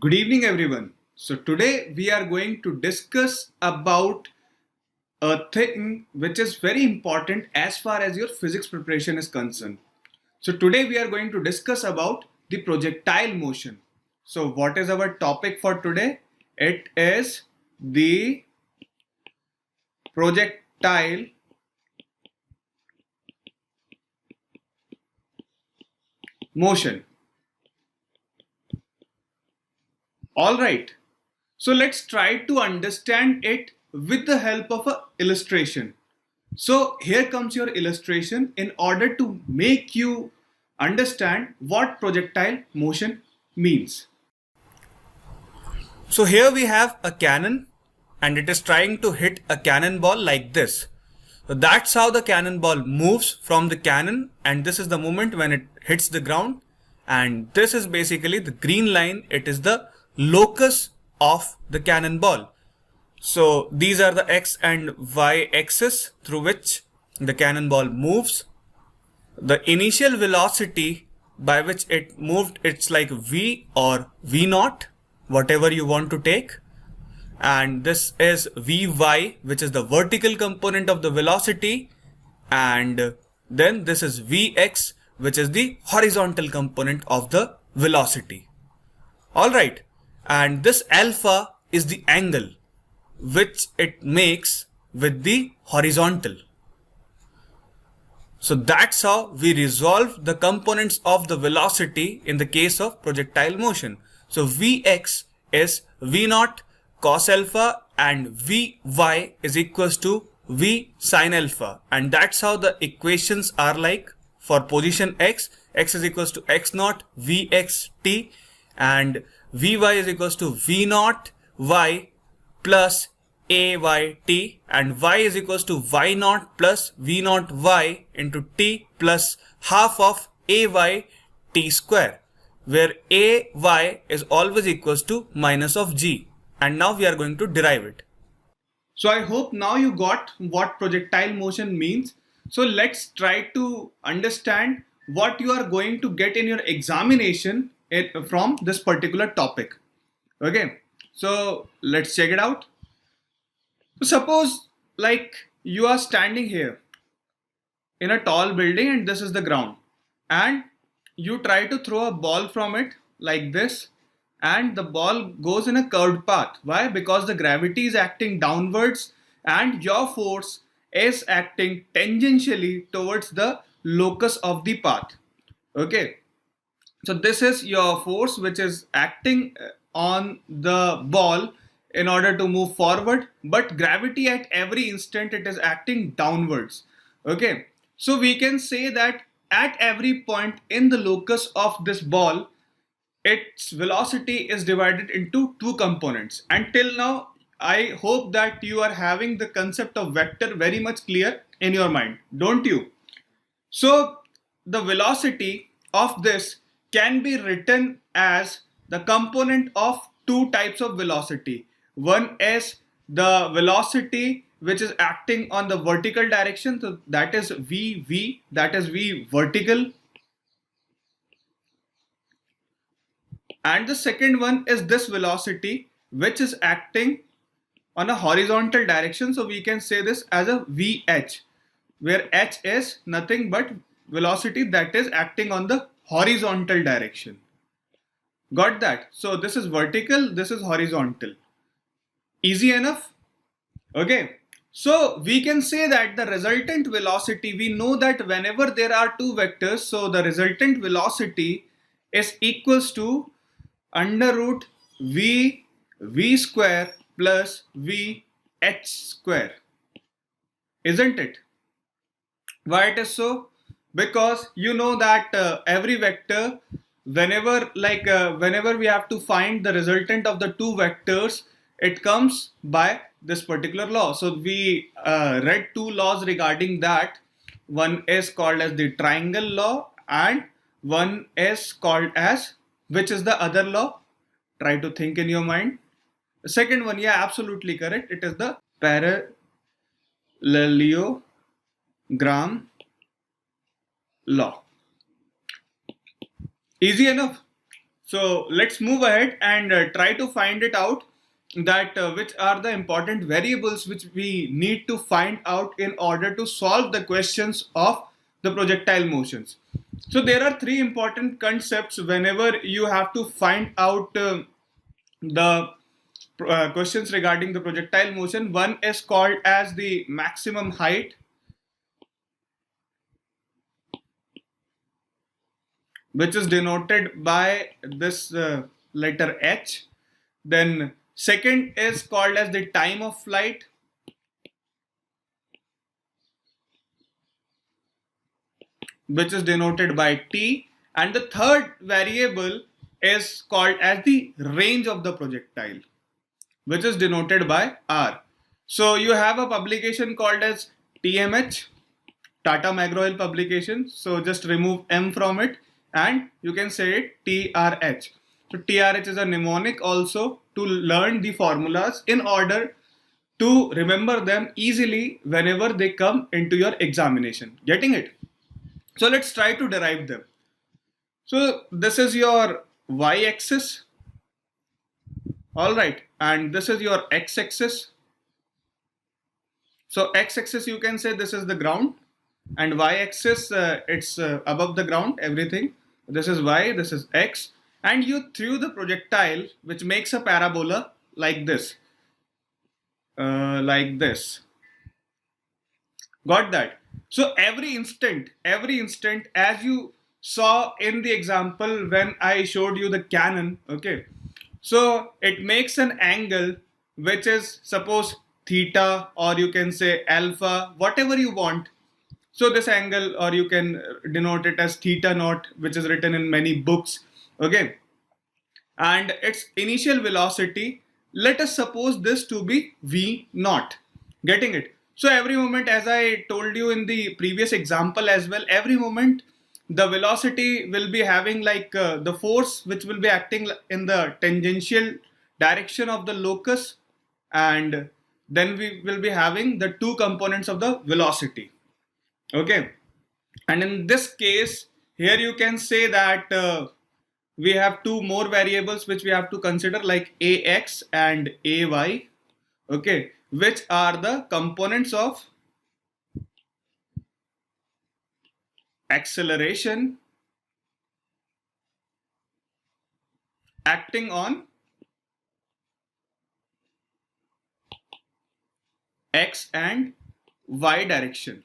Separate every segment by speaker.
Speaker 1: Good evening, everyone. So today we are going to discuss about a thing which is very important as far as your physics preparation is concerned. So today we are going to discuss about the projectile motion. So what is our topic for today? It is the projectile motion. All right. So let's try to understand it with the help of an illustration. So here comes your illustration in order to make you understand what projectile motion means. So here we have a cannon and it is trying to hit a cannonball like this. So that's how the cannonball moves from the cannon, and this is the moment when it hits the ground, and this is basically the green line. It is the locus of the cannonball. So these are the x and y axis through which the cannonball moves. The initial velocity by which it moved, it's like v or v naught, whatever you want to take. And this is vy, which is the vertical component of the velocity, and then this is vx, which is the horizontal component of the velocity. Alright, and this alpha is the angle which it makes with the horizontal. So that's how we resolve the components of the velocity in the case of projectile motion. So vx is v naught cos alpha and vy is equals to v sin alpha, and that's how the equations are like for position x. X is equals to x naught vxt and vy is equals to v naught y plus ayt, and y is equals to y naught plus v naught y into t plus half of ay t square, where ay is always equals to minus of g. And now we are going to derive it. So I hope now you got what projectile motion means. So let's try to understand what you are going to get in your examination from this particular topic. Okay, so let's check it out. So suppose like you are standing here in a tall building and this is the ground, and you try to throw a ball from it like this, and the ball goes in a curved path. Why? Because the gravity is acting downwards and your force is acting tangentially towards the locus of the path. Okay, so this is your force which is acting on the ball in order to move forward, but gravity at every instant it is acting downwards. Okay, so we can say that at every point in the locus of this ball, its velocity is divided into two components. Until now, I hope that you are having the concept of vector very much clear in your mind, don't you? So the velocity of this can be written as the component of two types of velocity. One is the velocity which is acting on the vertical direction, so that is v, that is v vertical. And the second one is this velocity which is acting on a horizontal direction, so we can say this as a vh, where h is nothing but velocity that is acting on the horizontal direction. Got that? So this is vertical, this is horizontal. Easy enough? Okay, so we can say that the resultant velocity, we know that whenever there are two vectors, so the resultant velocity is equals to under root v square plus v h square, isn't it? Why it is so? Because you know that every vector, whenever we have to find the resultant of the two vectors, it comes by this particular law. So we read two laws regarding that. One is called as the triangle law and one is called as, which is the other law? Try to think in your mind. The second one, yeah, absolutely correct. It is the parallelogram law. Easy enough. So let's move ahead and try to find it out, that which are the important variables which we need to find out in order to solve the questions of the projectile motions. So there are three important concepts whenever you have to find out the questions regarding the projectile motion. One is called as the maximum height, which is denoted by this letter H. Then second is called as the time of flight, which is denoted by T. And the third variable is called as the range of the projectile, which is denoted by R. So you have a publication called as TMH, Tata McGraw-Hill publication. So just remove M from it and you can say it TRH. So TRH is a mnemonic also to learn the formulas in order to remember them easily whenever they come into your examination. Getting it? So let's try to derive them. So this is your y-axis. All right. And this is your x-axis. So x-axis, you can say this is the ground, and y-axis, it's above the ground, everything. This is y, this is x, and you threw the projectile which makes a parabola like this. Like this. Got that? So every instant, as you saw in the example when I showed you the cannon, okay, so it makes an angle which is, suppose, theta, or you can say alpha, whatever you want. So this angle, or you can denote it as theta naught, which is written in many books, okay, and its initial velocity, let us suppose this to be v naught. Getting it? So every moment, as I told you in the previous example as well, every moment the velocity will be having like the force which will be acting in the tangential direction of the locus, and then we will be having the two components of the velocity. Okay, and in this case here you can say that we have two more variables which we have to consider, like ax and ay, okay, which are the components of acceleration acting on x and y direction.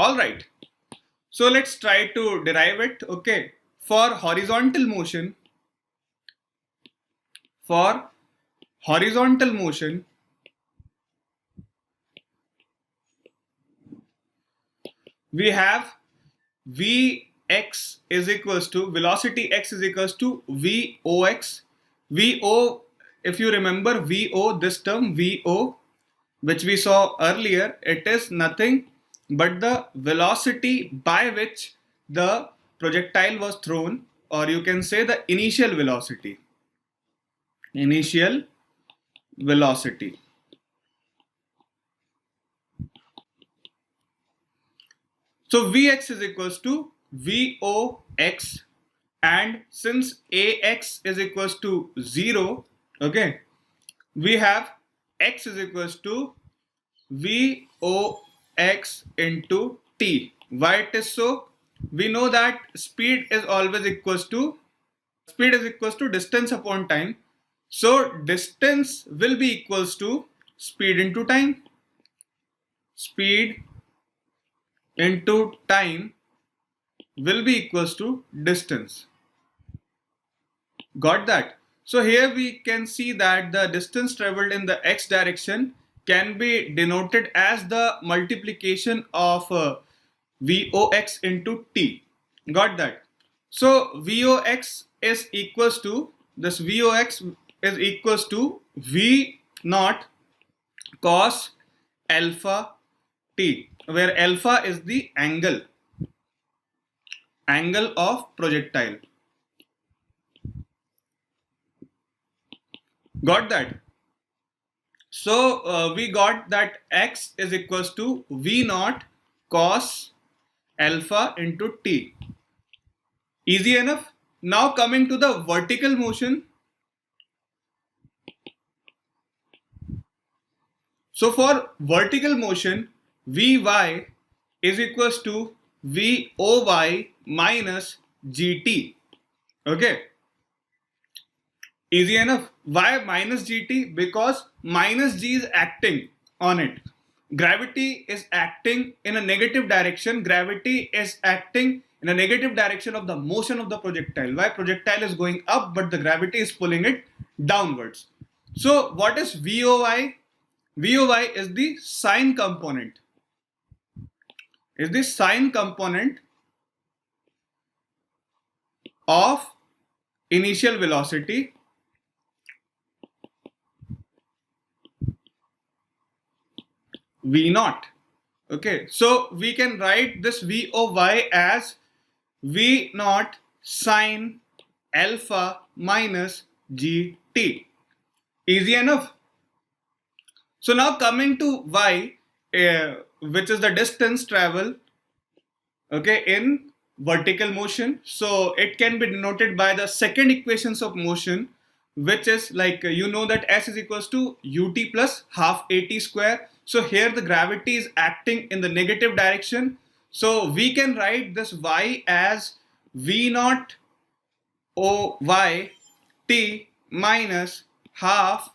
Speaker 1: All right, so let's try to derive it. Okay, for horizontal motion, we have Vx is equals to velocity x is equals to Vox. Vo, if you remember Vo, this term Vo, which we saw earlier, it is nothing but the velocity by which the projectile was thrown, or you can say the initial velocity. So Vx is equals to Vox, and since Ax is equals to 0, okay, we have x is equals to Vox into t. Why it is so? We know that speed is always equals to distance upon time. So distance will be equals to speed into time. Speed into time will be equals to distance. Got that? So here we can see that the distance traveled in the x direction can be denoted as the multiplication of Vox into t. Got that? So Vox is equals to, this Vox is equals to V naught cos alpha t, where alpha is the angle of projectile. Got that? So we got that x is equals to V naught cos alpha into t. Easy enough? Now coming to the vertical motion. So for vertical motion, Vy is equals to Voy minus Gt. Okay. Easy enough. Why minus Gt? Because minus G is acting on it. Gravity is acting in a negative direction. Gravity is acting in a negative direction of the motion of the projectile. Why? Projectile is going up, but the gravity is pulling it downwards. So what is VOY? VOY is the sign component. Is the sign component of initial velocity V naught. Okay, so we can write this VOY as V naught sine alpha minus GT. Easy enough. So now coming to Y, which is the distance travel, okay, in vertical motion. So it can be denoted by the second equations of motion, which is like, you know that S is equals to ut plus half at square. So here the gravity is acting in the negative direction. So we can write this Y as V naught OY T minus half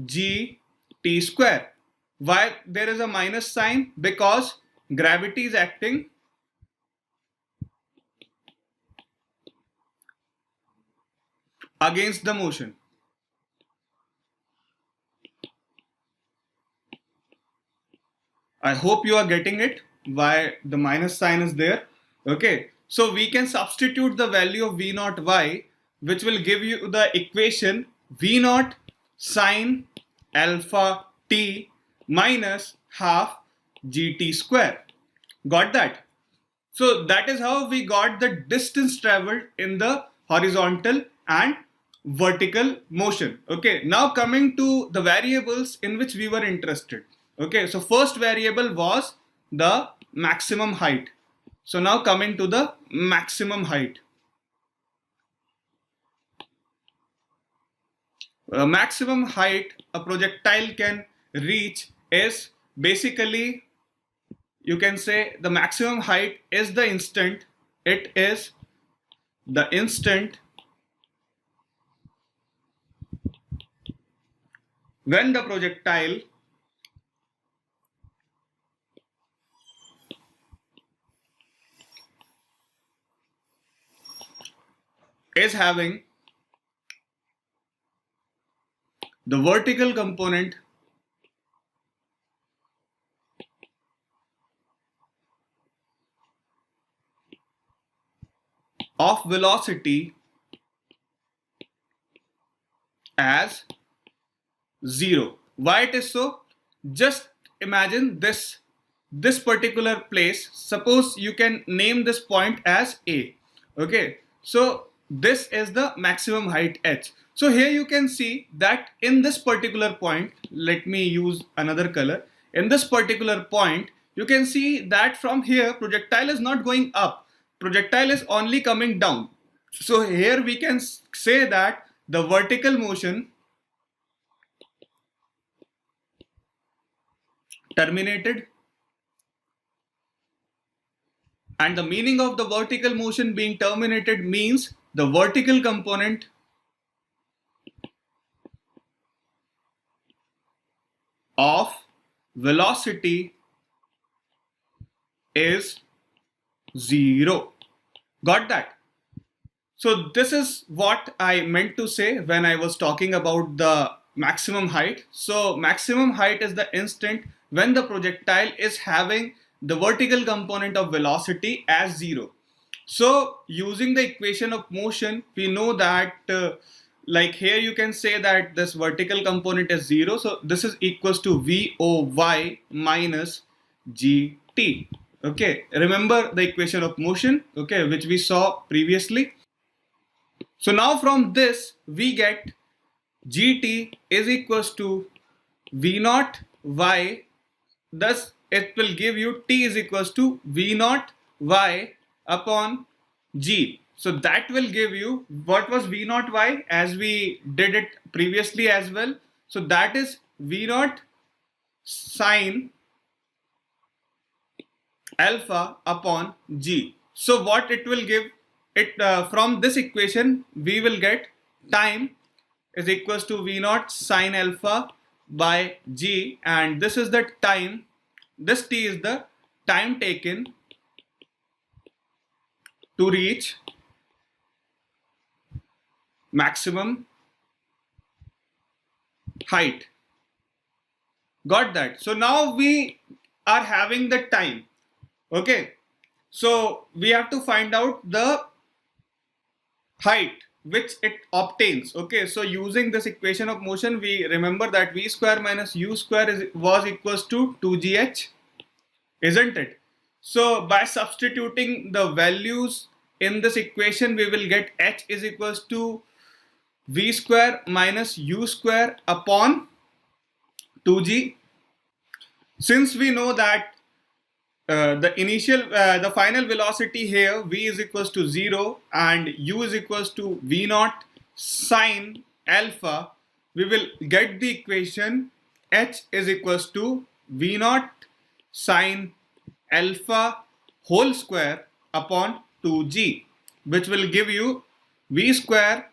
Speaker 1: G T square. Why there is a minus sign? Because gravity is acting against the motion. I hope you are getting it, why the minus sign is there. Okay, so we can substitute the value of V naught Y, which will give you the equation V naught sine alpha t minus half gt square. Got that? So that is how we got the distance traveled in the horizontal and vertical motion. Okay, now coming to the variables in which we were interested. Okay, so first variable was the maximum height. So now coming to the maximum height. Maximum height a projectile can reach is basically, you can say the maximum height is the instant. It is the instant when the projectile is having the vertical component of velocity as 0. Why it is so? Just imagine this particular place. Suppose you can name this point as A. Okay, so this is the maximum height h. So here you can see that in this particular point, let me use another color. In this particular point, you can see that from here projectile is not going up, projectile is only coming down. So here we can say that the vertical motion terminated, and the meaning of the vertical motion being terminated means the vertical component of velocity is 0. Got that? So this is what I meant to say when I was talking about the maximum height. So maximum height is the instant when the projectile is having the vertical component of velocity as 0. So using the equation of motion, we know that like here you can say that this vertical component is 0. So this is equals to Voy minus Gt. Okay, remember the equation of motion, okay, which we saw previously. So now from this we get Gt is equals to V naught Y, thus it will give you T is equals to V naught Y upon G. So that will give you what was v naught y, as we did it previously as well. So that is v naught sine alpha upon g. So what it will give it, from this equation we will get time is equals to v naught sine alpha by g, and this is the time, this t is the time taken to reach maximum height. Got that? So now we are having the time. Okay, so we have to find out the height which it obtains. Okay, so using this equation of motion, we remember that v square minus u square was equals to 2gh, isn't it? So by substituting the values in this equation, we will get h is equals to v square minus u square upon 2g. Since we know that the final velocity here v is equals to 0 and u is equals to v naught sine alpha, we will get the equation h is equals to v naught sine alpha whole square upon 2g, which will give you v square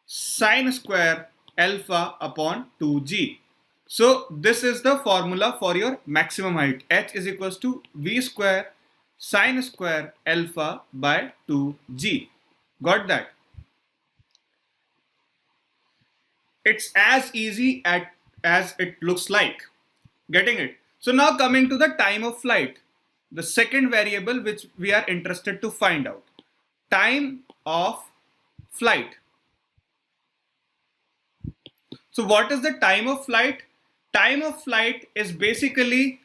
Speaker 1: sine square alpha upon 2g. So this is the formula for your maximum height. H is equals to v square sine square alpha by 2g. Got that? It's as easy as it looks like. Getting it? So now coming to the time of flight, the second variable which we are interested to find out. Time of flight. So what is the time of flight? Time of flight is basically,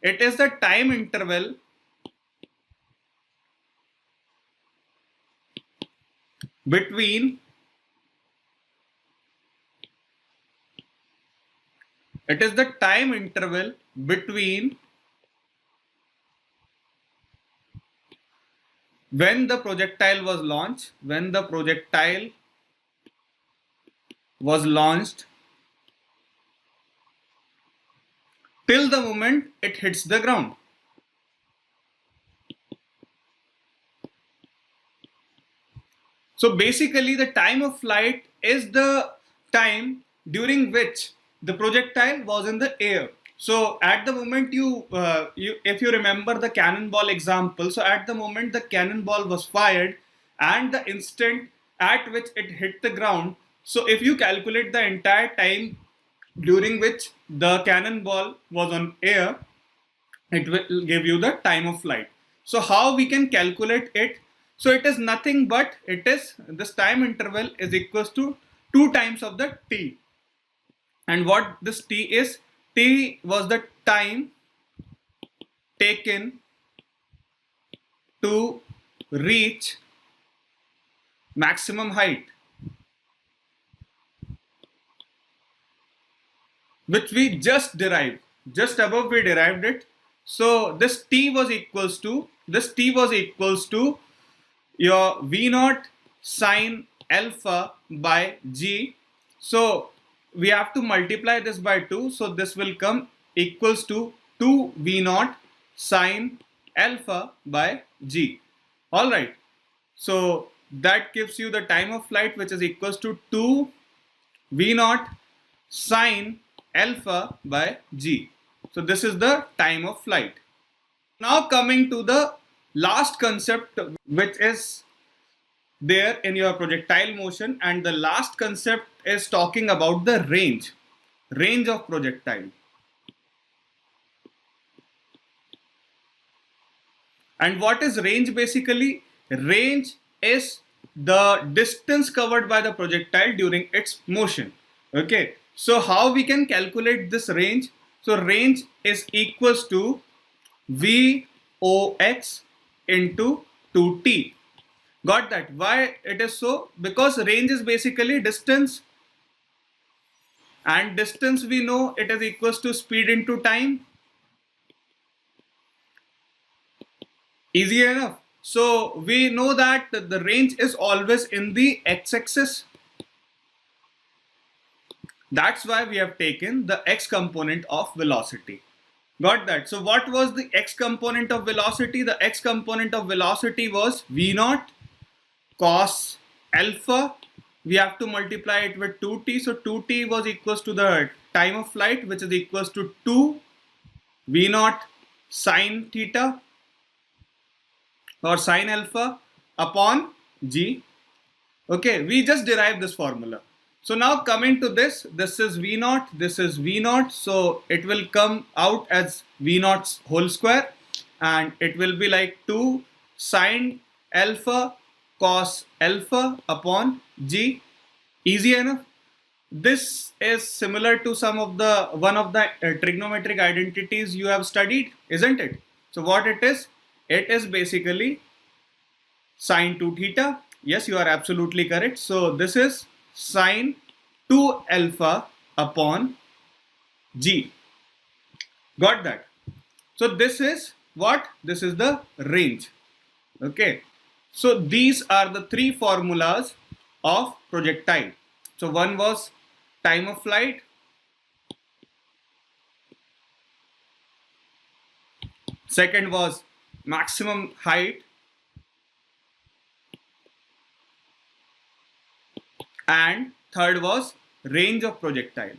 Speaker 1: it is the time interval between when the projectile was launched, till the moment it hits the ground. So basically the time of flight is the time during which the projectile was in the air. So at the moment if you remember the cannonball example, so at the moment the cannonball was fired and the instant at which it hit the ground, so if you calculate the entire time during which the cannonball was on air, it will give you the time of flight. So how we can calculate it? So it is nothing but this time interval is equals to 2 times of the t. And what this t is? T was the time taken to reach maximum height, which we just derived. Just above we derived it. So this t was equals to your v naught sine alpha by g. So we have to multiply this by 2. So this will come equals to 2 v naught sine alpha by g. All right. So that gives you the time of flight, which is equals to 2 v naught sine alpha by g. So this is the time of flight. Now coming to the last concept which is there in your projectile motion, and the last concept is talking about the range of projectile. And what is range basically? Range is the distance covered by the projectile during its motion. Okay, so how we can calculate this range? So range is equals to Vox into 2t. Got that? Why it is so? Because range is basically distance, and distance we know it is equals to speed into time. Easy enough. So we know that the range is always in the x-axis. That's why we have taken the x component of velocity. Got that? So what was the x component of velocity? The x component of velocity was v naught cos alpha. We have to multiply it with 2t. So 2t was equals to the time of flight, which is equals to 2 v naught sine theta or sine alpha upon g. Okay, we just derived this formula. So now coming to this is v naught, this is v naught. So it will come out as v naught whole square, and it will be like 2 sine alpha cos alpha upon g. Easy enough. This is similar to one of the trigonometric identities you have studied, isn't it? So what it is basically sine 2 theta. Yes, you are absolutely correct. So this is sine 2 alpha upon g. Got that? So this is what? This is the range. Okay. So these are the three formulas of projectile. So one was time of flight, second was maximum height, and third was range of projectile.